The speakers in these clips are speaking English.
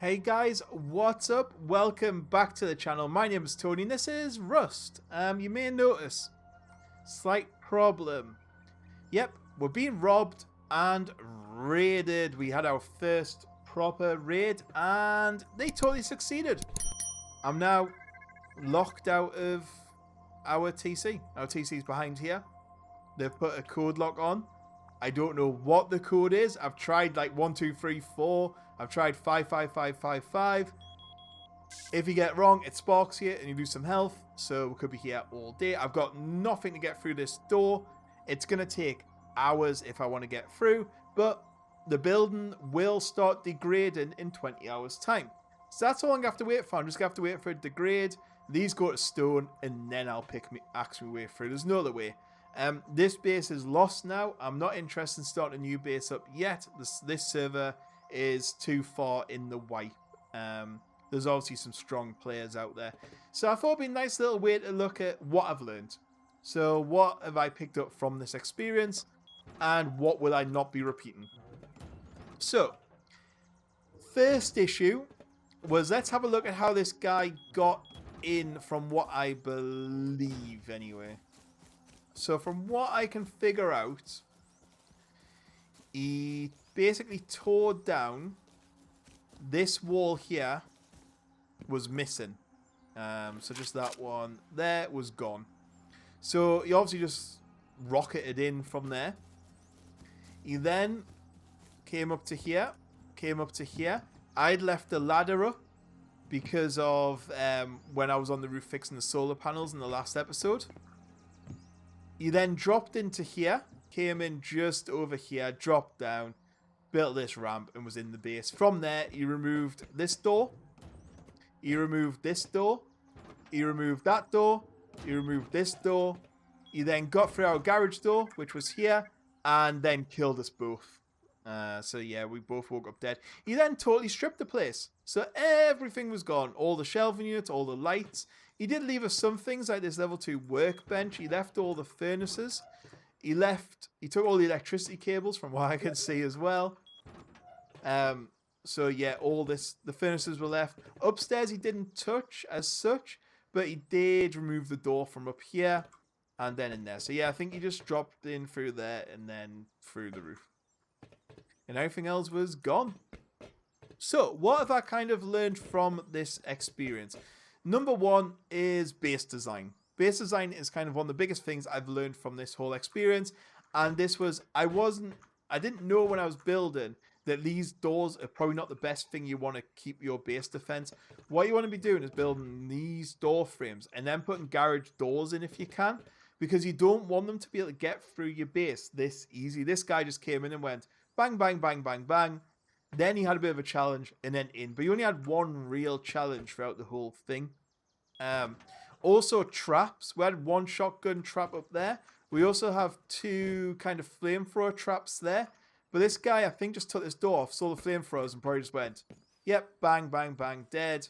Hey guys, what's up? Welcome back to the channel. My name is Tony and this is Rust. You may notice, slight problem. Yep, we're being robbed and raided. We had our first proper raid and they totally succeeded. I'm now locked out of our TC. Our TC's behind here. They've put a code lock on. I don't know what the code is. I've tried like 1, 2, 3, 4. I've tried 55555. If you get it wrong, it sparks you and you lose some health. So we could be here all day. I've got nothing to get through this door. It's going to take hours if I want to get through. But the building will start degrading in 20 hours time. So that's all I'm going to have to wait for. I'm just going to have to wait for it to degrade. These go to stone and then I'll axe my way through. There's no other way. This base is lost now. I'm not interested in starting a new base up yet. This server is too far in the wipe. There's obviously some strong players out there. So I thought it'd be a nice little way to look at what I've learned. So what have I picked up from this experience? And what will I not be repeating? So, first issue was let's have a look at how this guy got in from what I believe anyway. So from what I can figure out, he basically tore down this wall here was missing. So just that one there was gone. So he obviously just rocketed in from there. He then came up to here, I'd left the ladder up because of when I was on the roof fixing the solar panels in the last episode. He then dropped into here, came in just over here, dropped down, built this ramp, and was in the base. From there, he removed this door. He removed this door. He removed that door. He removed this door. He then got through our garage door, which was here, and then killed us both. So yeah, we both woke up dead. He then totally stripped the place. So everything was gone. All the shelving units, all the lights. He did leave us some things like this level 2 workbench. He left all the furnaces. He took all the electricity cables from what I could see as well. So yeah, the furnaces were left. Upstairs he didn't touch as such, but he did remove the door from up here and then in there. So yeah, I think he just dropped in through there and then through the roof. And everything else was gone. So what have I kind of learned from this experience? Number one is base design. Base design is kind of one of the biggest things I've learned from this whole experience. And this was, I didn't know when I was building that these doors are probably not the best thing you want to keep your base defense. What you want to be doing is building these door frames and then putting garage doors in if you can. Because you don't want them to be able to get through your base this easy. This guy just came in and went bang, bang, bang, bang, bang. Then he had a bit of a challenge and then in. But he only had one real challenge throughout the whole thing. Also traps. We had one shotgun trap up there. We also have two kind of flamethrower traps there. But this guy, I think, just took this door off, saw the flamethrowers and probably just went, yep, bang, bang, bang, dead.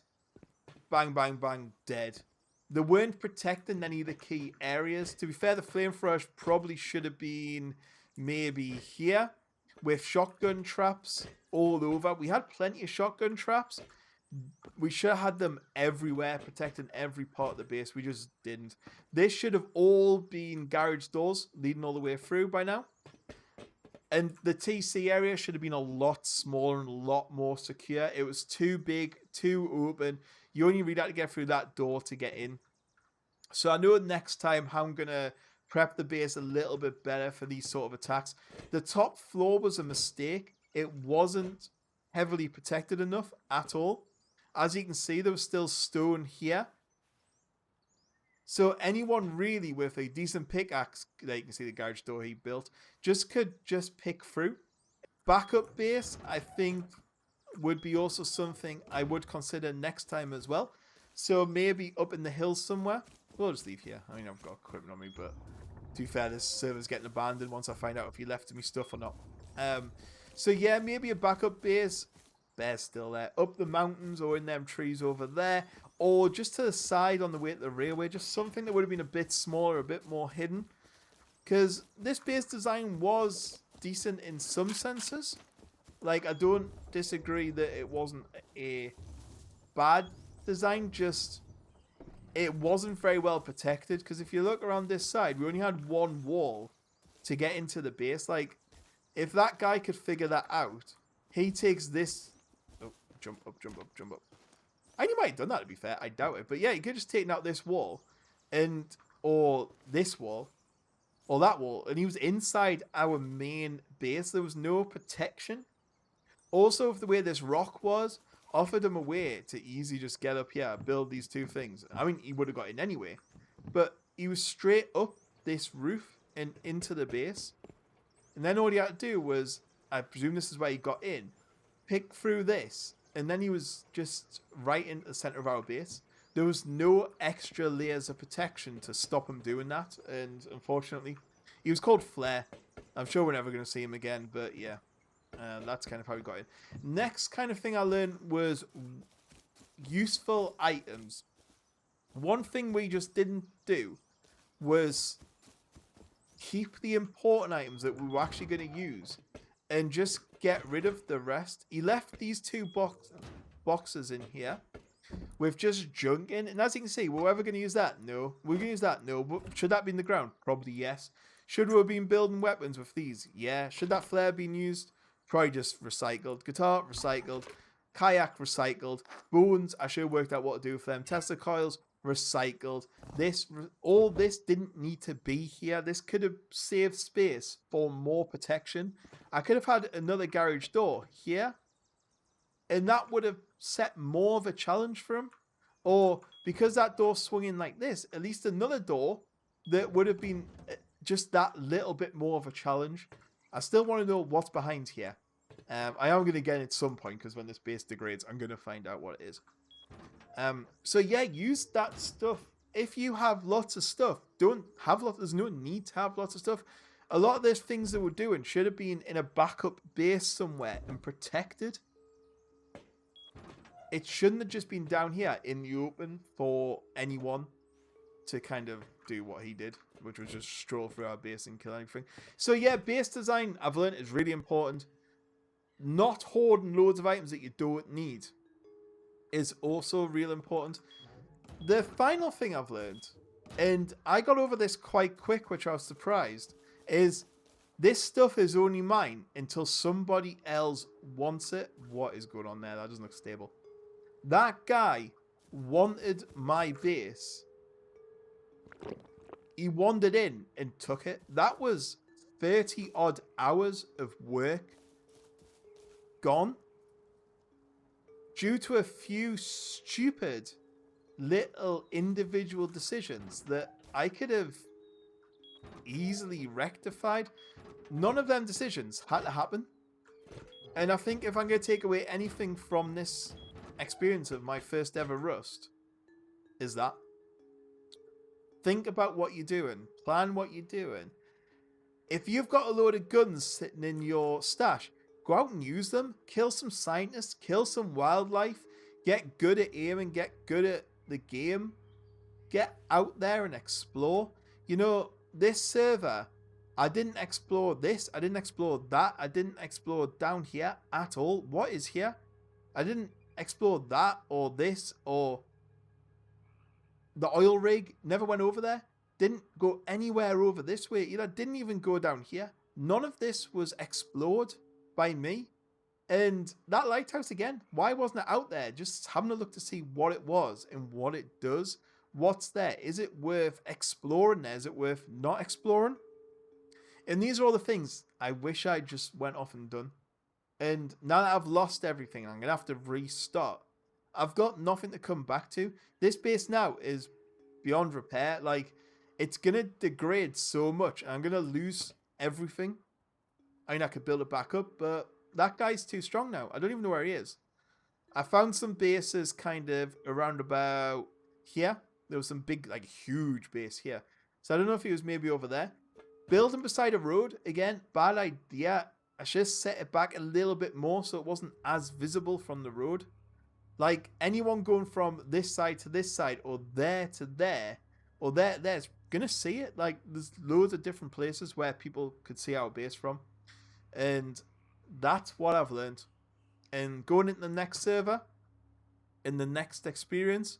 Bang, bang, bang, dead. They weren't protecting any of the key areas. To be fair, the flamethrowers probably should have been maybe here with shotgun traps all over. We had plenty of shotgun traps. We should have had them everywhere, protecting every part of the base. We just didn't. This should have all been garage doors leading all the way through by now. And the TC area should have been a lot smaller and a lot more secure. It was too big, too open. You only really had to get through that door to get in. So I know next time how I'm going to prep the base a little bit better for these sort of attacks. The top floor was a mistake. It wasn't heavily protected enough at all. As you can see, there was still stone here. So anyone really with a decent pickaxe, there you can see the garage door he built, could just pick through. Backup base, I think, would be also something I would consider next time as well. So maybe up in the hills somewhere. We'll just leave here. I mean, I've got equipment on me, but to be fair, this server's getting abandoned once I find out if he left me stuff or not. So yeah, maybe a backup base. Bear's still there. Up the mountains or in them trees over there. Or just to the side on the way to the railway. Just something that would have been a bit smaller, a bit more hidden. Because this base design was decent in some senses. Like, I don't disagree that it wasn't a bad design, just it wasn't very well protected. Because if you look around this side, we only had one wall to get into the base. Like, if that guy could figure that out, he takes this. Oh, jump up, jump up, jump up. And he might have done that, to be fair. I doubt it. But yeah, he could just taken out this wall, or this wall, or that wall, and he was inside our main base. There was no protection. Also, of the way this rock was, offered him a way to easily just get up here, build these two things. I mean, he would have got in anyway, but he was straight up this roof and into the base. And then all he had to do was, I presume this is where he got in, pick through this, and then he was just right into the center of our base. There was no extra layers of protection to stop him doing that, and unfortunately, he was called Flare. I'm sure we're never going to see him again, but yeah, that's kind of how he got in. Next kind of thing I learned was useful items. One thing we just didn't do was keep the important items that we were actually going to use and just get rid of the rest. He left these two boxes in here with just junk in, and as you can see, we're ever going to use that? No. We're going to use that? No. But should that be in the ground? Probably yes. Should we have been building weapons with these? Yeah. Should that flare been used? Probably just recycled. Guitar, recycled. Kayak, recycled. Bones, I should have worked out what to do with them. Tesla coils, recycled. All this didn't need to be here. This could have saved space for more protection. I could have had another garage door here, and that would have set more of a challenge for him. Or because that door swung in like this, at least another door that would have been just that little bit more of a challenge. I still want to know what's behind here. I am going to get it at some point, because when this base degrades, I'm going to find out what it is. So yeah, use that stuff. If you have lots of stuff, don't have lots. There's no need to have lots of stuff. A lot of those things that we're doing should have been in a backup base somewhere and protected. It shouldn't have just been down here in the open for anyone to kind of do what he did, which was just stroll through our base and kill everything. So yeah, base design, I've learned, is really important. Not hoarding loads of items that you don't need is also real important. The final thing I've learned, and I got over this quite quick, which I was surprised, is this stuff is only mine until somebody else wants it. What is going on there? That doesn't look stable. That guy wanted my base. He wandered in and took it. That was 30 odd hours of work gone due to a few stupid little individual decisions that I could have easily rectified. None of them decisions had to happen. And I think if I'm going to take away anything from this experience of my first ever Rust, is that. Think about what you're doing. Plan what you're doing. If you've got a load of guns sitting in your stash, go out and use them. Kill some scientists. Kill some wildlife. Get good at aiming. Get good at the game. Get out there and explore. You know, this server, I didn't explore this. I didn't explore that. I didn't explore down here at all. What is here? I didn't explore that or this or the oil rig. Never went over there. Didn't go anywhere over this way either. Didn't even go down here. None of this was explored by me. And that lighthouse again, why wasn't it out there? Just having a look to see what it was and what it does. What's there? Is it worth exploring there? Is it worth not exploring? And these are all the things I wish I just went off and done. And now that I've lost everything, I'm going to have to restart. I've got nothing to come back to. This base now is beyond repair. Like, it's going to degrade so much. I'm going to lose everything. I mean, I could build it back up, but that guy's too strong now. I don't even know where he is. I found some bases kind of around about here. There was some big, like, huge base here. So I don't know if he was maybe over there. Building beside a road, again, bad idea. I should have set it back a little bit more so it wasn't as visible from the road. Like, anyone going from this side to this side, or there to there, or there's gonna see it. Like, there's loads of different places where people could see our base from. And That's what I've learned. And going into the next server, in the next experience,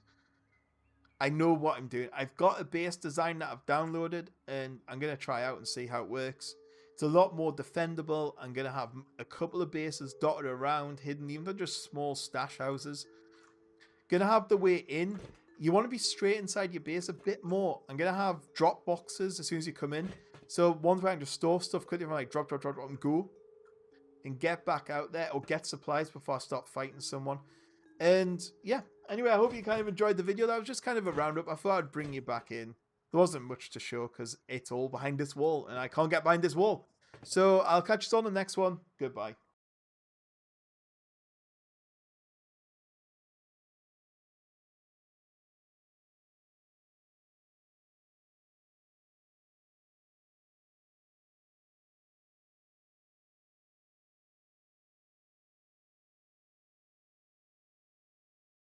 I know what I'm doing. I've got a base design that I've downloaded, and I'm going to try out and see how it works. It's a lot more defendable. I'm going to have a couple of bases dotted around, hidden, even though just small stash houses. Going to have the way in. You want to be straight inside your base a bit more. I'm going to have drop boxes as soon as you come in. So ones where I can just store stuff quickly, like drop, and go. And get back out there, or get supplies before I start fighting someone. And yeah, anyway, I hope you kind of enjoyed the video. That was just kind of a roundup. I thought I'd bring you back in. There wasn't much to show because it's all behind this wall, and I can't get behind this wall. So I'll catch you on the next one. Goodbye.